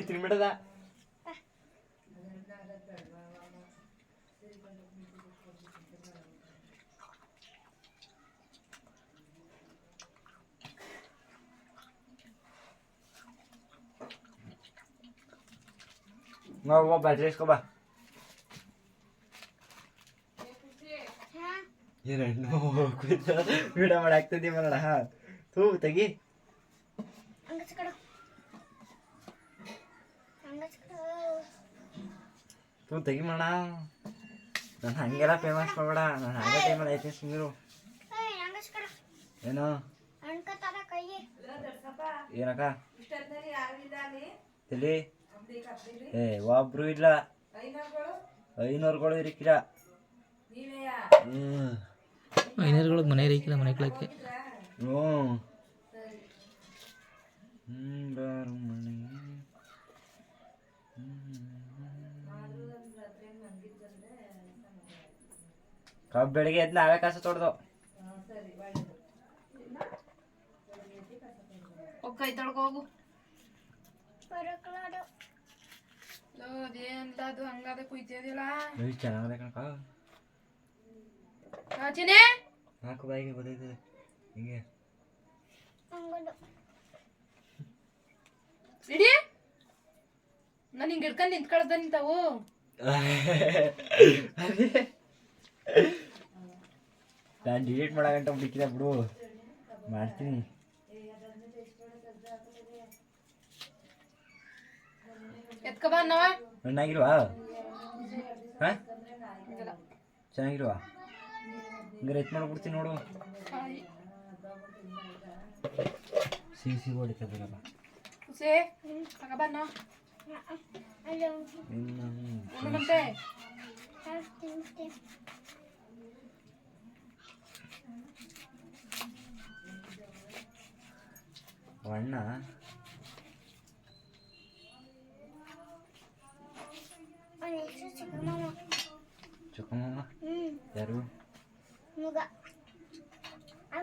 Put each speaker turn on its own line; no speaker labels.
ತಿನ್ಬಿಡದ ನಾವು ಬ್ಯಾಟ್ರಿ ಇಸ್ಕೊ ಬಾ ಏನು ವಿಡಿಯೋ ಮಾಡಿ ಆಗ್ತದಿ ಮನಡ ಹಾ ತೂ ತೆಗಿ ತೂ ತೆಗಿ ಮಾಡ ನಾನು ಹಂಗೆಲ್ಲ ಫೇಮಸ್ ಮಾಡಬೇಡ ನಾನು ಹಂಗೆ ಟೈಮಲ್ಲಿ ಐತಿ ಸುಮ್ಮರು ಏನು ಏನಕ್ಕ ತಲಿ ಏ ಒಬ್ರು ಇಲ್ಲ 500ಗಳು ಇರಿಕಿಲ್ಲ
500ಗಳಿಗೆ ಮನೆ ಇರಿಕಿಲ್ಲ ಮನೆ ಕಳಕ್ಕೆ
ಕಬ್ಬು ಬೆಳಿಗ್ಗೆ ಎದ್ದು ನಾವೇ ಕಸ ತೊಡ್ದು
ಕೈ ತೊಳ್ಕೋಗು ಅದೇನಿಲ್ಲ ಅದು ಹಂಗಾದ ಕುಯ್ತಿದಿಲ್ಲ
ಚೆನ್ನಾಗದೆ ಕಣಕ
ಚಿನೇ
ನಾಲ್ಕು ಬಾಯಿಗೆ ಗೊತ್ತೈತದೆ ಹಿಂಗೆ
ಇಡೀ ನಾನು ಹಿಂಗೆ ಹಿಡ್ಕೊಂಡು ನಿಂತ್ಕೊಳ್ದ ನಿಂತಾವು
ನಾನು ಡಿಲೀಟ್ ಮಾಡಕಂಟ ಬಿಕ್ಕಿದ ಬಿಡು ಮಾಡ್ತೀನಿ
ಎತ್ಕ ಬಾ ಅನ್ನವ
ಚೆನ್ನಾಗಿಲ್ವಾ ಹಾ ಚೆನ್ನಾಗಿಲ್ವಾ ಹಂಗಾರೆ ಎತ್ ಮಾಡ್ಬಿಡ್ತೀನಿ ನೋಡು ಸಿಹಿ ಹೊಡಿತದಲ್ಲ
ಹುಸೇ ತಗ ಬಾ ಅನ್ನವ ಮತ್ತೆ
ಅಣ್ಣ ಚಿಕ್ಕಮ್ಮ ಯಾರು